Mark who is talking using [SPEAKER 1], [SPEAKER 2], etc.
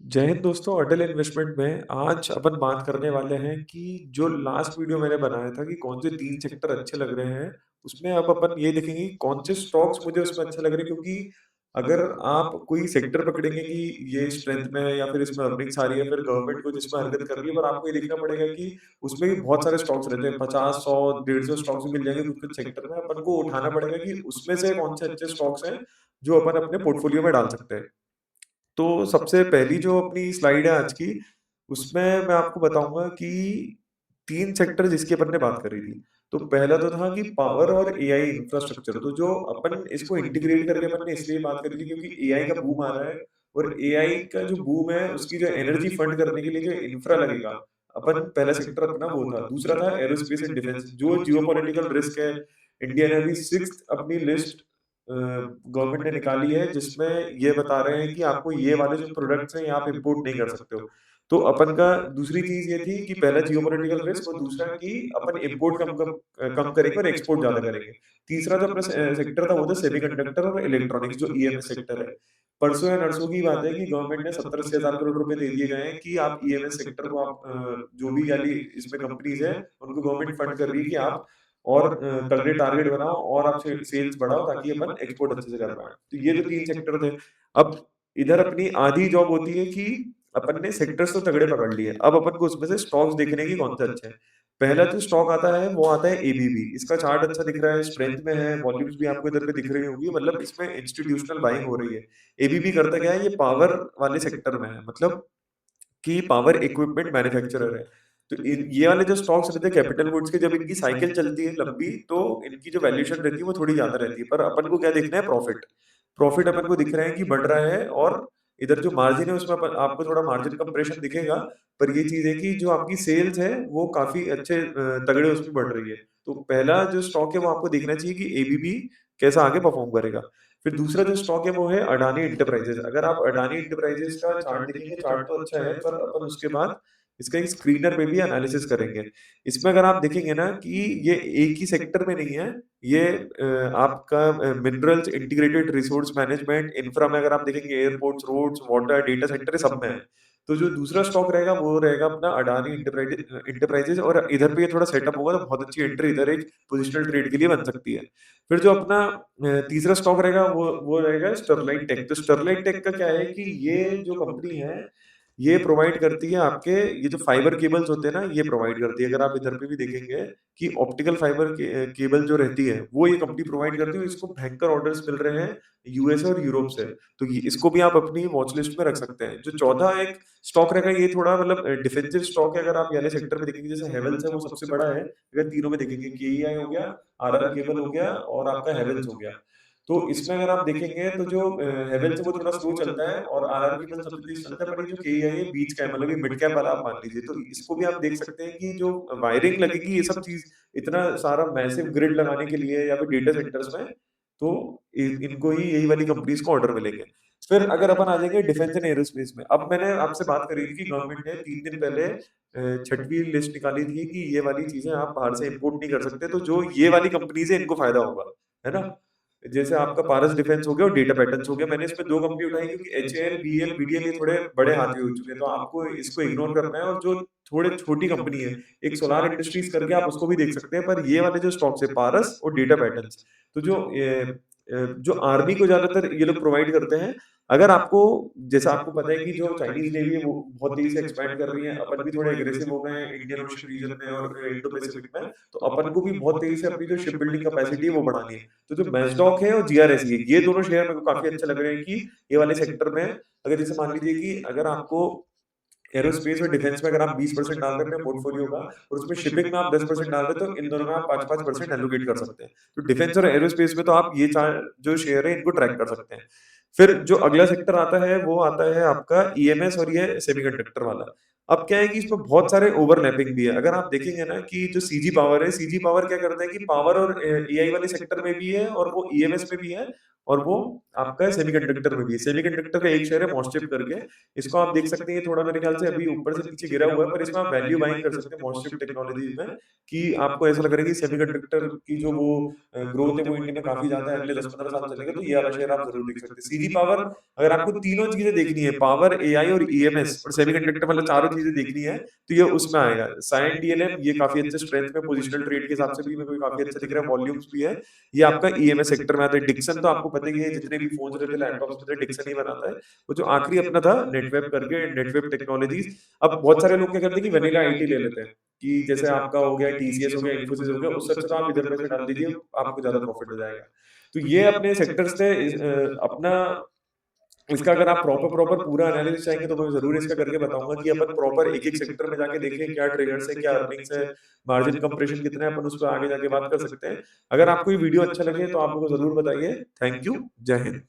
[SPEAKER 1] जय हिंद दोस्तों, अटल इन्वेस्टमेंट में आज अपन बात करने वाले हैं कि जो लास्ट वीडियो मैंने बनाया था कि कौन से 3 सेक्टर अच्छे लग रहे हैं, उसमें अब अपन ये देखेंगे कि कौन से स्टॉक्स मुझे उसमें अच्छे लग रहे हैं क्योंकि अगर आप कोई सेक्टर पकड़ेंगे कि ये स्ट्रेंथ में है या फिर इसमें अर्निंग्स आ रही है, फिर गवर्नमेंट कुछ इसमें हरकत कर रही है, पर आपको ये देखना पड़ेगा कि उसमें भी बहुत सारे स्टॉक्स रहते हैं, 50, 100, 150 स्टॉक्स भी मिल जाएंगे कुछ-कुछ सेक्टर में। अपन को उठाना पड़ेगा कि उसमें से कौन से अच्छे स्टॉक्स हैं, जो अपन अपने पोर्टफोलियो में डाल सकते हैं। तो सबसे पहली जो अपनी स्लाइड है आज की, उसमें मैं आपको बताऊँगा कि 3 सेक्टर जिसकी अपन ने बात करी थी। तो पहला तो था कि पावर और एआई इंफ्रास्ट्रक्चर, तो जो अपन इसको इंटीग्रेट करके अपन ने इसलिए बात करी थी क्योंकि एआई का बूम आ रहा है और एआई का जो बूम है, उसकी जो एनर्जी फंड करने के लिए जो इंफ्रा लगेगा, अपन पहला सेक्टर अपना वो था। दूसरा था एरोस्पेस एंड डिफेंस, जो जियोपॉलिटिकल रिस्क है। इंडिया ने अभी 6th अपनी लिस्ट गवर्नमेंट ने निकाली है जिसमें ये बता रहे हैं कि आपको ये वाले जो प्रोडक्ट्स हैं ये आप इंपोर्ट नहीं कर सकते हो। तो अपन का दूसरी चीज ये थी कि पहला जियोपॉलिटिकल रिस्क और दूसरा कि अपन इंपोर्ट कम करेंगे और एक्सपोर्ट ज्यादा करेंगे। तीसरा जो अपना सेक्टर था वो था सेमीकंडक्टर और इलेक्ट्रॉनिक्स, जो ईएमएस सेक्टर है। परसों या नरसों की बात है कि गवर्नमेंट ने 70-80 हज़ार करोड़ रुपए दे दिए गए हैं कि आप ईएमएस सेक्टर को आप जो भी वाली इसमें कंपनीज है उनको गवर्नमेंट फंड कर रही है कि आप और तगड़े टारगेट बनाओ और आप सेल्स बढ़ाओ ताकि अपन एक्सपोर्ट अच्छे से कर पाए। तो ये जो 3 सेक्टर थे। अब इधर अपनी आधी जॉब होती है कि अपन ने सेक्टर्स तो तगड़े पकड़ लिए, अब अपन को उसमें से स्टॉक्स देखने की कौन से अच्छे हैं। पहला जो स्टॉक आता है वो आता है एबीबी। इसका चार्ट अच्छा दिख रहा है, स्ट्रेंथ में है, वॉल्यूम्स भी आपको इधर पे दिख रही होंगी, मतलब इसमें इंस्टीट्यूशनल बाइंग हो रही है। एबीबी करता क्या है, ये पावर वाले सेक्टर में है, मतलब कि पावर इक्विपमेंट मैन्युफैक्चरर है। तो ये वाले जो स्टॉक्स रहते हैं कैपिटल गुड्स के, जब इनकी साइकिल चलती है लंबी तो इनकी जो वैल्यूएशन रहती है वो थोड़ी ज्यादा रहती है, पर अपन को क्या देखना है, प्रॉफिट। प्रॉफिट अपन को दिख रहा है कि बढ़ रहा है, और इधर जो मार्जिन है उसमें आपको थोड़ा मार्जिन कंप्रेशन दिखेगा। पर ये चीज है कि जो आपकी सेल्स है वो काफी अच्छे तगड़े उसमें बढ़ रही है। तो पहला जो स्टॉक है वो आपको देखना चाहिए कि एबीबी कैसा आगे परफॉर्म करेगा। फिर दूसरा जो स्टॉक है वो है अडानी इंटरप्राइजेज। अगर आप अडानी इंटरप्राइजेज का चार्ट देखेंगे, चार्ट तो अच्छा है, पर अपन उसके बाद इसका एक स्क्रीनर पे भी एनालिसिस करेंगे। इसमें अगर आप देखेंगे ना कि ये एक ही सेक्टर में नहीं है, ये आपका minerals, integrated resource management, infra में अगर आप देखेंगे airports, roads, water, data centre सब में है। तो जो दूसरा स्टॉक रहेगा वो रहेगा अपना अडानी इंटरप्राइजेज, और इधर पे ये थोड़ा सेटअप होगा तो बहुत अच्छी एंट्री इधर एक पोजिशनल ट्रेड के लिए बन सकती है। फिर जो अपना तीसरा स्टॉक रहेगा वो रहेगा स्टरलाइट टेक। तो स्टरलाइट टेक का क्या है कि ये जो कंपनी है ये प्रोवाइड करती है आपके, ये जो फाइबर केबल्स होते हैं ना ये प्रोवाइड करती है। अगर आप इधर पे भी देखेंगे कि ऑप्टिकल फाइबर केबल जो रहती है वो ये कंपनी प्रोवाइड करती है, इसको भयंकर ऑर्डर्स मिल रहे हैं यूएस और यूरोप से। तो इसको भी आप अपनी वॉच लिस्ट में रख सकते हैं। जो चौथा एक स्टॉक रहेगा ये थोड़ा मतलब डिफेंसिव स्टॉक है। अगर आप पहले सेक्टर में देखेंगे जैसे हेवल्स है वो सबसे बड़ा है, अगर तीनों में देखेंगे केईआई हो गया, आरआर केबल हो गया और आपका हेवल्स हो गया। तो इसमें अगर आप देखेंगे तो जो हेवेल्स है वो थोड़ा स्लो चलता है और आरआर केबल सबसे तेज चलता है, पर ये जो केईआई है बीच का है, मतलब ये मिड कैप वाला आप मान लीजिए। तो इसको भी आप देख सकते हैं कि जो वायरिंग लगेगी ये सब चीज, इतना सारा मैसिव ग्रिड लगाने के लिए या फिर डेटा सेंटर्स में, तो इनको ही यही वाली कंपनीज को ऑर्डर मिलेंगे। फिर अगर अपन आ जाएंगे डिफेंस एंड एरोस्पेस में, अब मैंने आपसे बात करी थी कि गवर्नमेंट ने 3 दिन पहले छठवीं लिस्ट निकाली थी कि ये वाली चीजें आप बाहर से इंपोर्ट नहीं कर सकते, तो जो ये वाली कंपनीज है इनको फायदा होगा, है ना। जैसे आपका पारस डिफेंस हो गया और डेटा पैटर्न्स हो गया। मैंने इसमें 2 कंपनी उठाई क्योंकि एचएएल, बीएल, बीडीएल ये थोड़े बड़े हाथी हो चुके हैं, तो आपको इसको इग्नोर करना है। और जो थोड़े छोटी कंपनी है, एक सोलार इंडस्ट्रीज करके आप उसको भी देख सकते हैं, पर ये वाले जो स्टॉक्स है पारस और डेटा पैटर्न्स, तो जो आर्मी को ज्यादातर ये लोग प्रोवाइड करते हैं। अगर आपको, जैसा आपको पता है कि जो चाइनीज नेवी है वो बहुत तेजी से एक्सपैंड कर रही है, अपन भी थोड़े एग्रेसिव हो गए हैं इंडियन ओशन रीजन में और इंडो पैसिफिक में, तो अपन को भी बहुत तेजी से अपनी जो शिप बिल्डिंग कैपेसिटी है वो बढ़ानी है। तो जो मैस्डॉक है और जीआरएसई है, ये दोनों शेयर मेरे को काफी अच्छे लग रहे हैं कि ये वाले सेक्टर में, अगर जैसे मान लीजिए कि अगर आपको एरोस्पेस और डिफेंस में अगर आप 20% डाल रहे हैं अपने पोर्टफोलियो का, और उसमें शिपिंग में आप 10% डाल रहे हैं, तो इन दोनों में आप 5-5% एलोकेट कर सकते हैं। तो डिफेंस और एरोस्पेस में तो आप ये चार जो शेयर है इनको ट्रैक कर सकते हैं। फिर जो अगला सेक्टर आता है वो आता है आपका ईएमएस और ये सेमीकंडक्टर वाला। अब क्या है कि इसमें बहुत सारे ओवरलैपिंग भी है। अगर आप देखेंगे ना कि जो सीजी पावर है, सीजी पावर क्या करता है कि पावर और एआई वाले सेक्टर में भी है और वो ईएमएस में भी है, और वो आपका सेमीकंडक्टर में भी है। सेमीकंडक्टर का एक शेयर है मॉसचिप करके, इसको आप देख सकते हैं, ये थोड़ा मेरे ख्याल से अभी ऊपर से नीचे गिरा हुआ है, पर इसमें आप वैल्यू बाइंग कर सकते हैं मॉसचिप टेक्नोलॉजीज़ में, कि आपको ऐसा लग रहा है कि सेमीकंडक्टर की जो वो ग्रोथ है वो इंडिया में काफ़ी ज़्यादा है, अगले 10-15 साल चलेगा, तो ये वाला शेयर आप ज़रूर देख सकते हैं। सीजी पावर, अगर आपको तीनों चीज़ें देखनी है, पावर, एआई और ईएमएस और सेमीकंडक्टर, मतलब चारों चीज़ें देखनी है, तो ये उसमें आएगा। साइन डीएलएम ये काफ़ी अच्छे स्ट्रेंथ में, पोजिशनल ट्रेड के हिसाब से भी मेरे को काफ़ी अच्छा दिख रहा है, वॉल्यूम्स भी है। ये आपका ईएमएस सेक्टर में आता है। डिक्सन तो आपको पता ही है, जितने भी फ़ोन्स रहते हैं, लैपटॉप्स रहते हैं, डिक्सन ही बनाता है। वो जो आखिरी अपना था नेटवेब करके, नेटवेब टेक्नोलॉजीज़। अब बहुत सारे लोग क्या करते हैं कि वेनिला आईटी ले लेते हैं, कि जैसे आपका हो गया, टीसीएस हो गया, इन्फोसिस हो गया, उससे अच्छा तो आप इधर पैसे डाल दीजिए, आपको ज़्यादा प्रॉफिट हो जाएगा। तो ये अपने सेक्टर्स थे। अपना इसका अगर आप प्रॉपर प्रॉपर पूरा एनालिसिस चाहेंगे, तो मैं ज़रूर इसका करके बताऊँगा कि अपन प्रॉपर एक-एक सेक्टर में जाके देखें, क्या ट्रिगर्स है, क्या अर्निंग्स है, मार्जिन कंप्रेशन कितना है, अपन उस पे आगे जाके बात कर सकते हैं। अगर आपको ये वीडियो अच्छा लगे तो आप मेरे को ज़रूर बताइए। Thank you. जय हिंद।